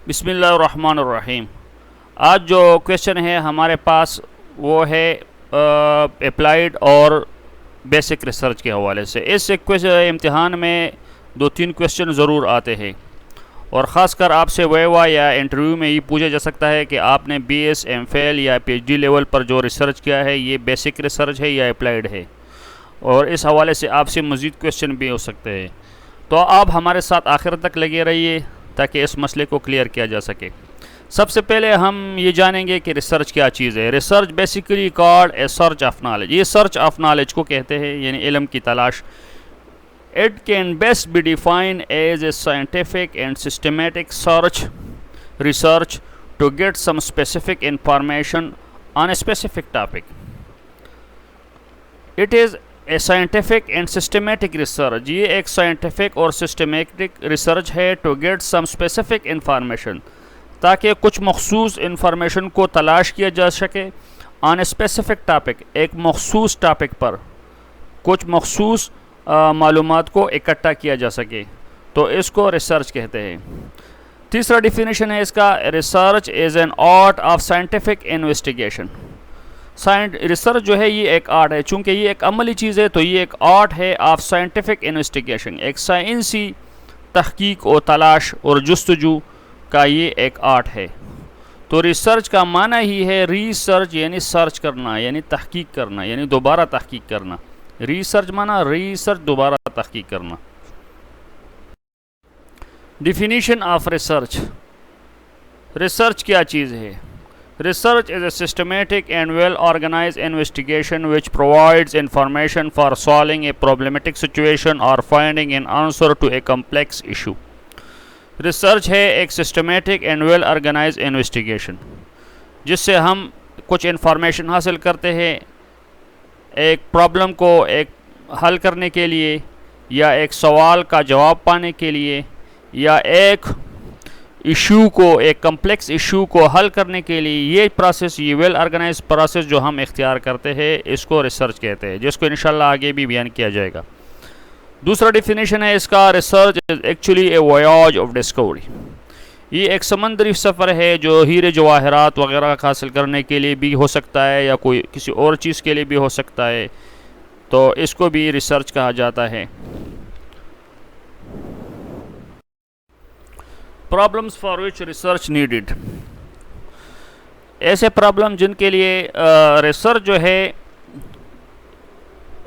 بسم اللہ الرحمن الرحیم۔ آج جو کویشچن ہے ہمارے پاس وہ ہے اپلائیڈ اور بیسک ریسرچ کے حوالے سے۔ اس امتحان میں 2-3 کویشچن ضرور آتے ہیں، اور خاص کر آپ سے ویوا یا انٹرویو میں یہ پوچھا جا سکتا ہے کہ آپ نے بی ایس ایم فیل یا پی ایچ ڈی لیول پر جو ریسرچ کیا ہے یہ بیسک ریسرچ ہے یا اپلائیڈ ہے، اور اس حوالے سے آپ سے مزید کویشچن بھی ہو سکتے ہیں۔ تو آپ ہمارے ساتھ آخر تک لگے رہیے تاکہ اس مسئلے کو کلیئر کیا جا سکے۔ سب سے پہلے ہم یہ جانیں گے کہ ریسرچ کیا چیز ہے۔ Research basically called a search of knowledge, یہ سرچ آف نالج کو کہتے ہیں، یعنی علم کی تلاش۔ It can best be defined as a scientific and systematic research to get some specific information on a specific topic. It is a scientific and systematic research. یہ ایک scientific اور systematic research ہے to get some specific information، تاکہ کچھ مخصوص information کو تلاش کیا جا سکے on a specific topic، ایک مخصوص ٹاپک پر کچھ مخصوص معلومات کو اکٹھا کیا جا سکے، تو اس کو ریسرچ کہتے ہیں۔ تیسرا ڈیفینیشن ہے اس کا، research is an art of scientific investigation. Research جو ہے یہ ایک آرٹ ہے، چونکہ یہ ایک عملی چیز ہے تو یہ ایک آرٹ ہے آف سائنٹیفک انویسٹیگیشن، ایک سائنسی تحقیق و تلاش اور جستجو کا یہ ایک آرٹ ہے۔ تو ریسرچ کا معنی ہی ہے ریسرچ، یعنی سرچ کرنا، یعنی تحقیق کرنا، یعنی دوبارہ تحقیق کرنا۔ ریسرچ معنی ریسرچ، دوبارہ تحقیق کرنا۔ ڈیفینیشن آف ریسرچ، ریسرچ کیا چیز ہے؟ Research is a systematic and well organized investigation which provides information for solving a problematic situation or finding an answer to a complex issue۔ Research ہے ایک systematic and well organized investigation جس سے ہم کچھ information حاصل کرتے ہیں ایک پرابلم کو ایک حل کرنے کے لیے، یا ایک سوال کا جواب پانے کے لیے، یا ایک ایشو کو، ایک کمپلیکس ایشو کو حل کرنے کے لیے۔ یہ پروسیس، یہ ویل آرگنائز پروسیس جو ہم اختیار کرتے ہیں اس کو ریسرچ کہتے ہیں، جس کو انشاءاللہ آگے بھی بیان کیا جائے گا۔ دوسرا ڈیفینیشن ہے اس کا، research is actually a voyage of discovery. یہ ایک سمندری سفر ہے جو ہیرے جواہرات وغیرہ حاصل کرنے کے لیے بھی ہو سکتا ہے، یا کوئی کسی اور چیز کے لیے بھی ہو سکتا ہے، تو اس کو بھی ریسرچ کہا جاتا ہے۔ Problems for which research needed, ایسے پرابلم جن کے لیے ریسرچ جو ہے،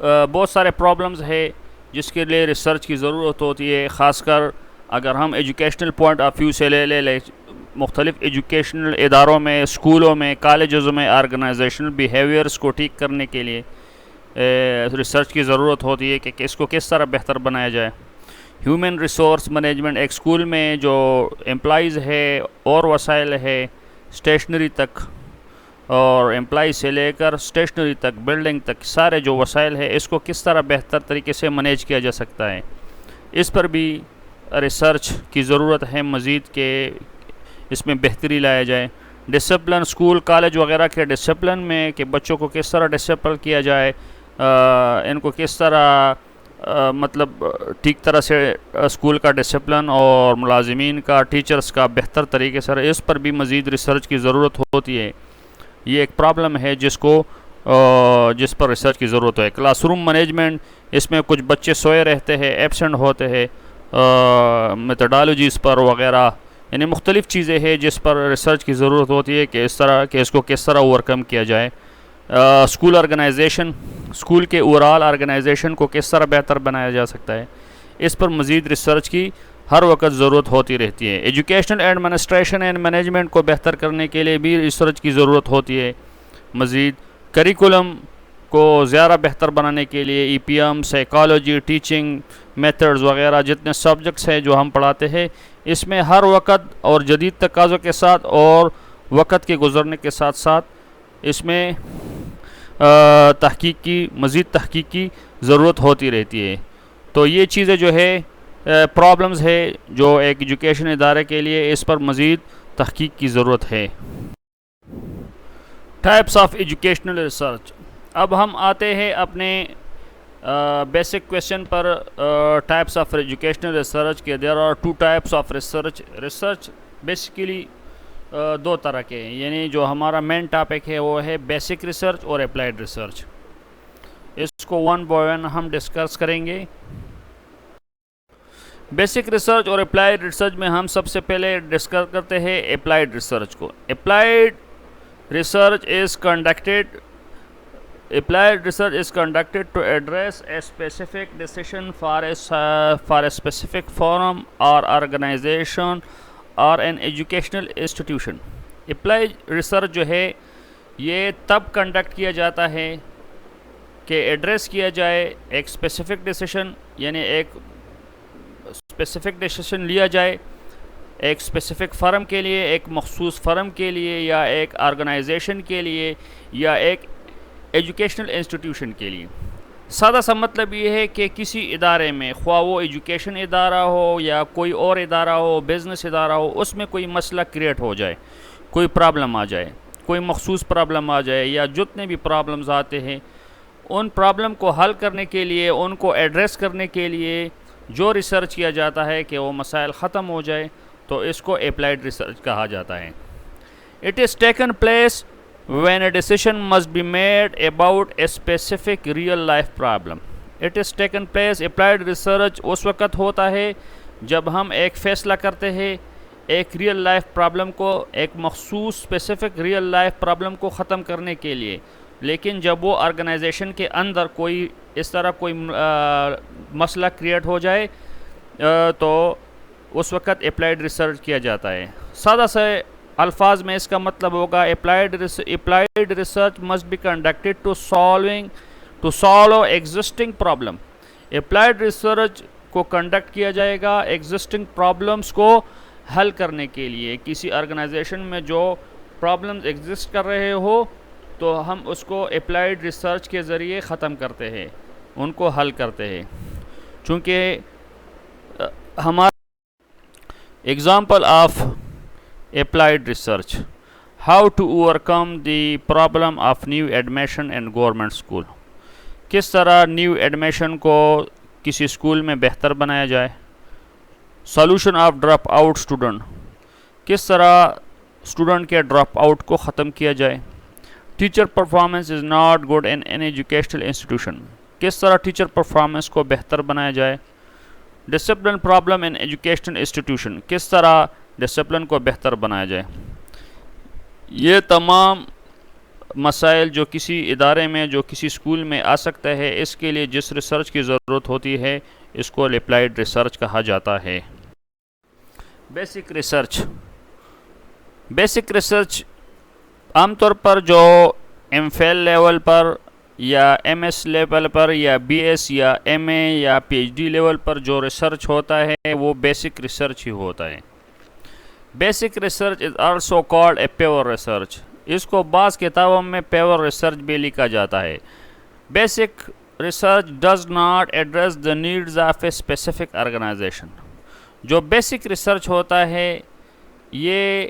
بہت سارے پرابلمز ہے جس کے لیے ریسرچ کی ضرورت ہوتی ہے۔ خاص کر اگر ہم ایجوکیشنل پوائنٹ آف ویو سے لے مختلف ایجوکیشنل اداروں میں، اسکولوں میں، کالجز میں آرگنائزیشنل بیہیویئرس کو ٹھیک کرنے کے لیے ریسرچ کی ضرورت ہوتی ہے کہ اس کو کس طرح بہتر بنایا جائے۔ ہیومن ریسورس مینجمنٹ، ایک اسکول میں جو امپلائیز ہے اور وسائل ہے اسٹیشنری تک، اور امپلائی سے لے کر اسٹیشنری تک، بلڈنگ تک، سارے جو وسائل ہے اس کو کس طرح بہتر طریقے سے مینیج کیا جا سکتا ہے، اس پر بھی ریسرچ کی ضرورت ہے مزید کہ اس میں بہتری لایا جائے۔ ڈسپلن، اسکول کالج وغیرہ کے ڈسپلن میں کہ بچوں کو کس طرح ڈسپلن کیا جائے، ان کو کس طرح مطلب ٹھیک طرح سے اسکول کا ڈسپلن اور ملازمین کا، ٹیچرز کا بہتر طریقے سے، اس پر بھی مزید ریسرچ کی ضرورت ہوتی ہے۔ یہ ایک پرابلم ہے جس پر ریسرچ کی ضرورت ہے۔ کلاس روم مینجمنٹ، اس میں کچھ بچے سوئے رہتے ہیں، ایبسنٹ ہوتے ہیں، میتھڈالوجیز پر وغیرہ، یعنی مختلف چیزیں ہیں جس پر ریسرچ کی ضرورت ہوتی ہے کہ اس کو کس طرح اوور کم کیا جائے۔ اسکول آرگنائزیشن، اسکول کے اوورآل آرگنائزیشن کو کس طرح بہتر بنایا جا سکتا ہے، اس پر مزید ریسرچ کی ہر وقت ضرورت ہوتی رہتی ہے۔ ایجوکیشنل ایڈمنسٹریشن اینڈ مینجمنٹ کو بہتر کرنے کے لیے بھی ریسرچ کی ضرورت ہوتی ہے مزید۔ کریکولم کو زیادہ بہتر بنانے کے لیے E P M, psychology, teaching methods وغیرہ جتنے سبجیکٹس ہیں جو ہم پڑھاتے ہیں، اس میں ہر وقت اور جدید تقاضوں کے ساتھ اور وقت کے گزرنے کے ساتھ ساتھ اس میں مزید تحقیق کی ضرورت ہوتی رہتی ہے۔ تو یہ چیزیں جو ہے پرابلمز ہے جو ایک ایجوکیشن ادارے کے لیے، اس پر مزید تحقیق کی ضرورت ہے۔ ٹائپس آف ایجوکیشنل ریسرچ، اب ہم آتے ہیں اپنے بیسک کویشچن پر ٹائپس آف ایجوکیشنل ریسرچ کے۔ There are 2 types of research basically دو طرح کے ہیں، یعنی جو ہمارا مین ٹاپک ہے وہ ہے بیسک ریسرچ اور اپلائیڈ ریسرچ. اس کو ون بائی ون ہم ڈسکس کریں گے. بیسک ریسرچ اور اپلائیڈ ریسرچ میں ہم سب سے پہلے ڈسکس کرتے ہیں اپلائیڈ ریسرچ کو. Applied research is conducted to address a specific decision for a specific forum or organization or an educational institution. Applied research جو ہے یہ تب کنڈکٹ کیا جاتا ہے کہ ایڈریس کیا جائے ایک اسپیسیفک ڈیسیشن، یعنی ایک اسپیسیفک ڈیسیشن لیا جائے ایک اسپیسیفک فرم کے لیے، ایک مخصوص فرم کے لیے، یا ایک آرگنائزیشن کے لیے، یا ایک ایجوکیشنل انسٹیٹیوشن کے لیے. سادہ سا مطلب یہ ہے کہ کسی ادارے میں، خواہ وہ ایجوکیشن ادارہ ہو یا کوئی اور ادارہ ہو، بزنس ادارہ ہو، اس میں کوئی مسئلہ کریٹ ہو جائے، کوئی پرابلم آ جائے، کوئی مخصوص پرابلم آ جائے، یا جتنے بھی پرابلمز آتے ہیں ان پرابلم کو حل کرنے کے لیے، ان کو ایڈریس کرنے کے لیے جو ریسرچ کیا جاتا ہے کہ وہ مسائل ختم ہو جائے، تو اس کو اپلائیڈ ریسرچ کہا جاتا ہے. It is taken place when a decision must be made about a specific real life problem. It is taken place. Applied research اس وقت ہوتا ہے جب ہم ایک فیصلہ کرتے ہیں ایک ریئل لائف پرابلم کو، ایک مخصوص اسپیسیفک ریئل لائف پرابلم کو ختم کرنے کے لیے. لیکن جب وہ آرگنائزیشن کے اندر کوئی اس طرح کوئی مسئلہ کریٹ ہو جائے تو اس وقت اپلائیڈ ریسرچ کیا جاتا ہے. سادہ سے الفاظ میں اس کا مطلب ہوگا applied research must be conducted to solve existing problem. Applied research کو کنڈکٹ کیا جائے گا ایگزسٹنگ پرابلمس کو حل کرنے کے لیے. کسی آرگنائزیشن میں جو پرابلمز ایگزسٹ کر رہے ہو تو ہم اس کو اپلائیڈ ریسرچ کے ذریعے ختم کرتے ہیں، ان کو حل کرتے ہیں. چونکہ ہمارا example of applied research, how to overcome the problem of new admission in government school. کس طرح نیو ایڈمیشن کو کسی اسکول میں بہتر بنایا جائے. Solution of drop out student, کس طرح اسٹوڈنٹ کے ڈراپ آؤٹ کو ختم کیا جائے. Teacher performance is not good in an educational institution, کس طرح ٹیچر پرفارمنس کو بہتر بنایا جائے. Discipline problem in educational institution, کس طرح ڈسپلن کو بہتر بنایا جائے. یہ تمام مسائل جو کسی ادارے میں، جو کسی اسکول میں آ سکتا ہے، اس کے لیے جس ریسرچ کی ضرورت ہوتی ہے اس کو اپلائیڈ ریسرچ کہا جاتا ہے. بیسک ریسرچ عام طور پر جو ایم فیل لیول پر یا ایم ایس لیول پر یا بی ایس یا ایم اے یا پی ایچ ڈی لیول پر جو ریسرچ ہوتا ہے وہ بیسک ریسرچ ہی ہوتا ہے. Basic research is also called a pure research. اس کو بعض کتابوں میں پیور ریسرچ بھی لکھا جاتا ہے. Basic research does not address the needs of a specific organization. جو بیسک ریسرچ ہوتا ہے یہ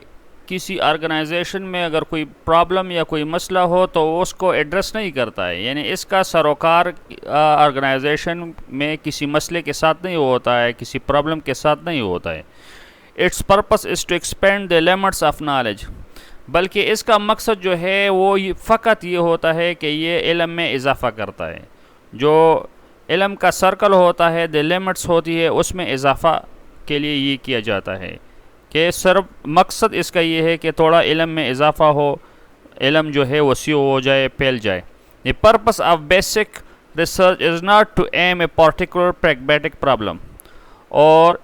کسی آرگنائزیشن میں اگر کوئی پرابلم یا کوئی مسئلہ ہو تو اس کو ایڈریس نہیں کرتا ہے، یعنی اس کا سروکار آرگنائزیشن میں کسی مسئلے کے ساتھ نہیں ہوتا ہے، کسی پرابلم کے ساتھ نہیں ہوتا ہے. Its purpose is to expand the limits of knowledge, بلکہ اس کا مقصد جو ہے وہ فقط یہ ہوتا ہے کہ یہ علم میں اضافہ کرتا ہے. جو علم کا سرکل ہوتا ہے، دی لمٹس ہوتی ہے، اس میں اضافہ کے لیے یہ کیا جاتا ہے کہ صرف مقصد اس کا یہ ہے کہ تھوڑا علم میں اضافہ ہو، علم جو ہے وسیع ہو جائے، پھیل جائے. The purpose of basic research is not to aim a particular pragmatic problem, اور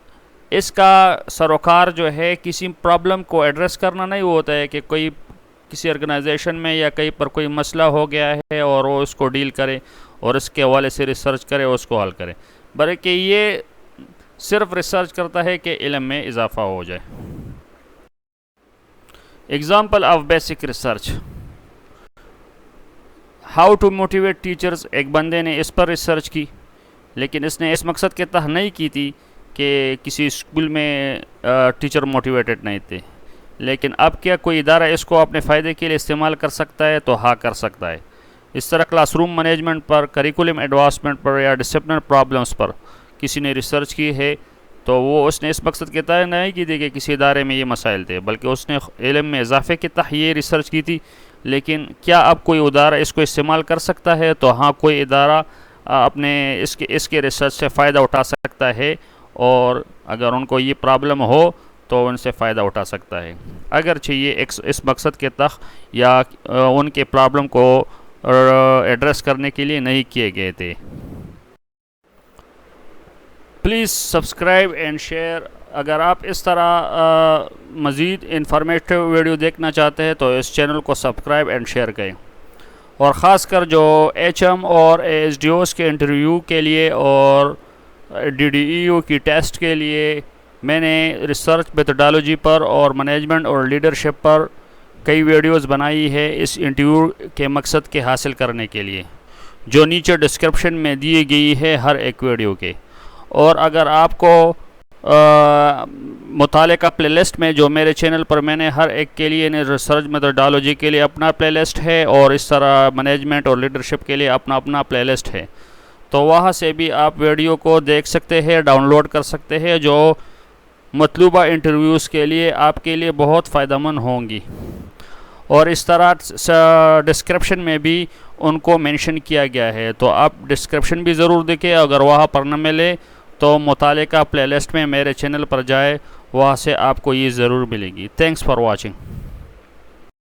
اس کا سروکار جو ہے کسی پرابلم کو ایڈریس کرنا نہیں ہوتا ہے کہ کوئی کسی آرگنائزیشن میں یا کہیں پر کوئی مسئلہ ہو گیا ہے اور وہ اس کو ڈیل کرے اور اس کے حوالے سے ریسرچ کرے اور اس کو حل کرے، بلکہ یہ صرف ریسرچ کرتا ہے کہ علم میں اضافہ ہو جائے. Example of basic research, how to motivate teachers. ایک بندے نے اس پر ریسرچ کی، لیکن اس نے اس مقصد کے تحت نہیں کی تھی کہ کسی اسکول میں ٹیچر موٹیویٹڈ نہیں تھے، لیکن اب کیا کوئی ادارہ اس کو اپنے فائدے کے لیے استعمال کر سکتا ہے؟ تو ہاں کر سکتا ہے. اس طرح کلاس روم مینجمنٹ پر، کریکولم ایڈوانسمنٹ پر یا ڈسپلن پرابلمس پر کسی نے ریسرچ کی ہے تو وہ اس نے اس مقصد کے تحت نہیں کی تھی کہ کسی ادارے میں یہ مسائل تھے، بلکہ اس نے علم میں اضافے کے تحت یہ ریسرچ کی تھی۔ لیکن کیا اب کوئی ادارہ اس کو استعمال کر سکتا ہے؟ تو ہاں، کوئی ادارہ اپنے اس کے ریسرچ سے فائدہ اٹھا سکتا ہے، اور اگر ان کو یہ پرابلم ہو تو ان سے فائدہ اٹھا سکتا ہے، اگرچہ یہ اس مقصد کے تحت یا ان کے پرابلم کو ایڈریس کرنے کے لیے نہیں کیے گئے تھے۔ Please subscribe and share. اگر آپ اس طرح مزید انفارمیٹیو ویڈیو دیکھنا چاہتے ہیں تو اس چینل کو سبسکرائب اینڈ شیئر کریں، اور خاص کر جو ایچ ایم اور ایس ڈی اوز کے انٹرویو کے لیے اور ڈی ڈی ای یو کی ٹیسٹ کے لیے میں نے ریسرچ میتھڈالوجی پر اور مینجمنٹ اور لیڈرشپ پر کئی ویڈیوز بنائی ہے اس انٹرویو کے مقصد کے حاصل کرنے کے لیے، جو نیچے ڈسکرپشن میں دی گئی ہے ہر ایک ویڈیو کے۔ اور اگر آپ کو متعلقہ پلے لسٹ میں جو میرے چینل پر میں نے ہر ایک کے لیے ریسرچ میتھڈالوجی کے لیے اپنا پلے لسٹ ہے، اور اس طرح مینجمنٹ اور لیڈرشپ کے لیے اپنا پلے لسٹ ہے، تو وہاں سے بھی آپ ویڈیو کو دیکھ سکتے ہیں، ڈاؤن لوڈ کر سکتے ہیں، جو مطلوبہ انٹرویوز کے لیے آپ کے لیے بہت فائدہ مند ہوں گی۔ اور اس طرح ڈسکرپشن میں بھی ان کو مینشن کیا گیا ہے، تو آپ ڈسکرپشن بھی ضرور دیکھیں۔ اگر وہاں پر نہ ملے تو متعلقہ پلے لسٹ میں میرے چینل پر جائے، وہاں سے آپ کو یہ ضرور ملے گی۔ Thanks for watching.